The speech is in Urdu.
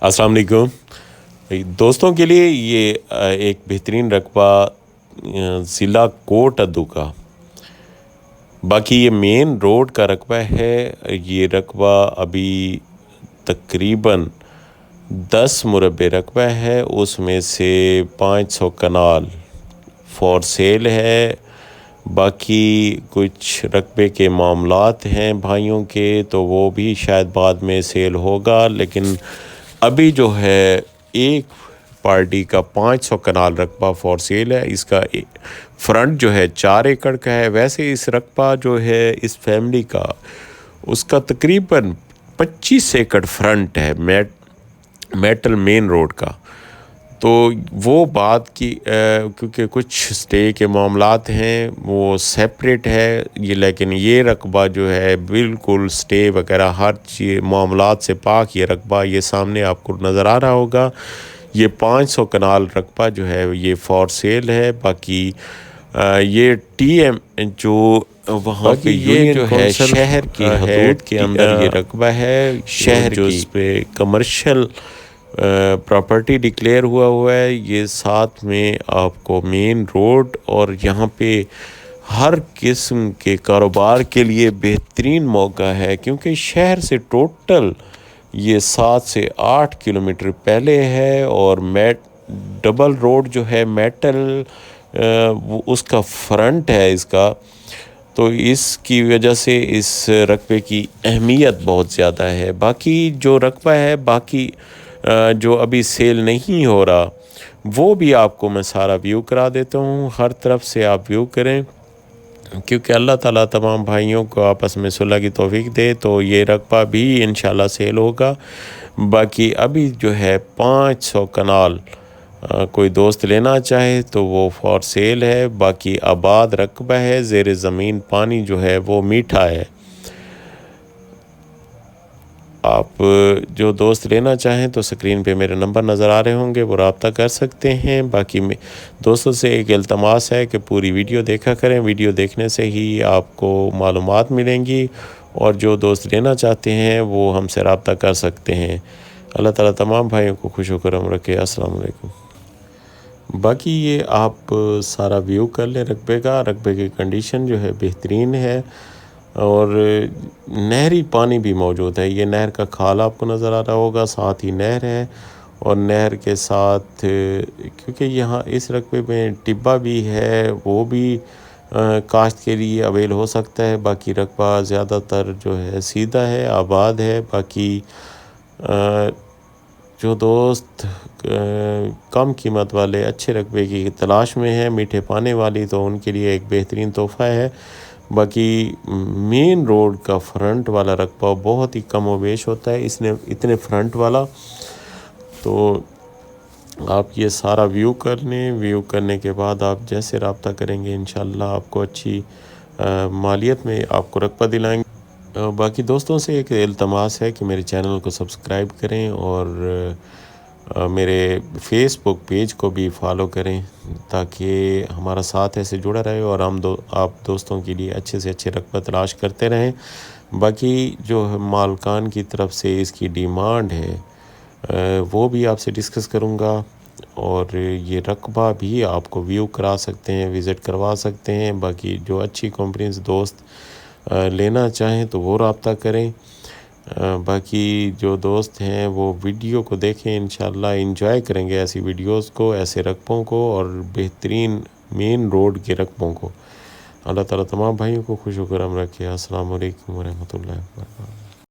السلام علیکم دوستوں کے لیے یہ ایک بہترین رقبہ ضلع کوٹ ادو کا، باقی یہ مین روڈ کا رقبہ ہے۔ یہ رقبہ ابھی تقریباً 10 مربع رقبہ ہے، اس میں سے 500 کنال فور سیل ہے۔ باقی کچھ رقبے کے معاملات ہیں بھائیوں کے، تو وہ بھی شاید بعد میں سیل ہوگا، لیکن ابھی جو ہے ایک پارٹی کا 500 کنال رقبہ فور سیل ہے۔ اس کا فرنٹ جو ہے 4 ایکڑ کا ہے۔ ویسے اس رقبہ جو ہے اس فیملی کا، اس کا تقریباً 25 ایکڑ فرنٹ ہے میٹل مین روڈ کا۔ تو وہ بات کی کیونکہ کچھ سٹے کے معاملات ہیں وہ سیپریٹ ہے یہ، لیکن یہ رقبہ جو ہے بالکل سٹے وغیرہ ہر چیز معاملات سے پاک یہ رقبہ، یہ سامنے آپ کو نظر آ رہا ہوگا۔ یہ 500 کنال رقبہ جو ہے یہ فور سیل ہے۔ باقی یہ ٹی ایم جو وہاں پہ یہ جو ہے شہر کی حدود کے اندر یہ رقبہ ہے، شہر جو اس پہ کمرشل پراپرٹی ڈکلیئر ہوا ہے۔ یہ ساتھ میں آپ کو مین روڈ اور یہاں پہ ہر قسم کے کاروبار کے لیے بہترین موقع ہے، کیونکہ شہر سے ٹوٹل یہ 7 سے 8 کلومیٹر پہلے ہے، اور ڈبل روڈ جو ہے میٹل اس کا فرنٹ ہے اس کا، تو اس کی وجہ سے اس رقبے کی اہمیت بہت زیادہ ہے۔ باقی جو رقبہ ہے، باقی جو ابھی سیل نہیں ہو رہا، وہ بھی آپ کو میں سارا ویو کرا دیتا ہوں۔ ہر طرف سے آپ ویو کریں، کیونکہ اللہ تعالیٰ تمام بھائیوں کو آپس میں صلح کی توفیق دے، تو یہ رقبہ بھی انشاءاللہ سیل ہوگا۔ باقی ابھی جو ہے 500 کنال کوئی دوست لینا چاہے تو وہ فور سیل ہے۔ باقی آباد رقبہ ہے، زیر زمین پانی جو ہے وہ میٹھا ہے۔ آپ جو دوست لینا چاہیں تو سکرین پہ میرے نمبر نظر آ رہے ہوں گے، وہ رابطہ کر سکتے ہیں۔ باقی دوستوں سے ایک التماس ہے کہ پوری ویڈیو دیکھا کریں، ویڈیو دیکھنے سے ہی آپ کو معلومات ملیں گی، اور جو دوست لینا چاہتے ہیں وہ ہم سے رابطہ کر سکتے ہیں۔ اللہ تعالیٰ تمام بھائیوں کو خوش و کرم رکھے۔ السلام علیکم۔ باقی یہ آپ سارا ویو کر لیں رقبے کا، رقبے کی کنڈیشن جو ہے بہترین ہے، اور نہری پانی بھی موجود ہے۔ یہ نہر کا کھال آپ کو نظر آ رہا ہوگا، ساتھ ہی نہر ہے، اور نہر کے ساتھ کیونکہ یہاں اس رقبے میں ٹبہ بھی ہے، وہ بھی کاشت کے لیے اویل ہو سکتا ہے۔ باقی رقبہ زیادہ تر جو ہے سیدھا ہے، آباد ہے۔ باقی جو دوست کم قیمت والے اچھے رقبے کی تلاش میں ہیں، میٹھے پانے والی، تو ان کے لیے ایک بہترین تحفہ ہے۔ باقی مین روڈ کا فرنٹ والا رقبہ بہت ہی کم و بیش ہوتا ہے، اس نے اتنے فرنٹ والا، تو آپ یہ سارا ویو کر لیں۔ ویو کرنے کے بعد آپ جیسے رابطہ کریں گے انشاءاللہ آپ کو اچھی مالیت میں آپ کو رقبہ دلائیں گے۔ باقی دوستوں سے ایک التماس ہے کہ میرے چینل کو سبسکرائب کریں، اور میرے فیس بک پیج کو بھی فالو کریں، تاکہ ہمارا ساتھ ایسے جڑا رہے، اور ہم آپ دوستوں کے لیے اچھے سے اچھے رقبہ تلاش کرتے رہیں۔ باقی جو مالکان کی طرف سے اس کی ڈیمانڈ ہے وہ بھی آپ سے ڈسکس کروں گا، اور یہ رقبہ بھی آپ کو ویو کرا سکتے ہیں، وزٹ کروا سکتے ہیں۔ باقی جو اچھی کمپنیز دوست لینا چاہیں تو وہ رابطہ کریں۔ باقی جو دوست ہیں وہ ویڈیو کو دیکھیں، انشاءاللہ انجوائے کریں گے ایسی ویڈیوز کو، ایسے رقبوں کو، اور بہترین مین روڈ کے رقبوں کو۔ اللہ تعالیٰ تمام بھائیوں کو خوش و کرم رکھے۔ السلام علیکم ورحمۃ اللہ وبرکاتہ۔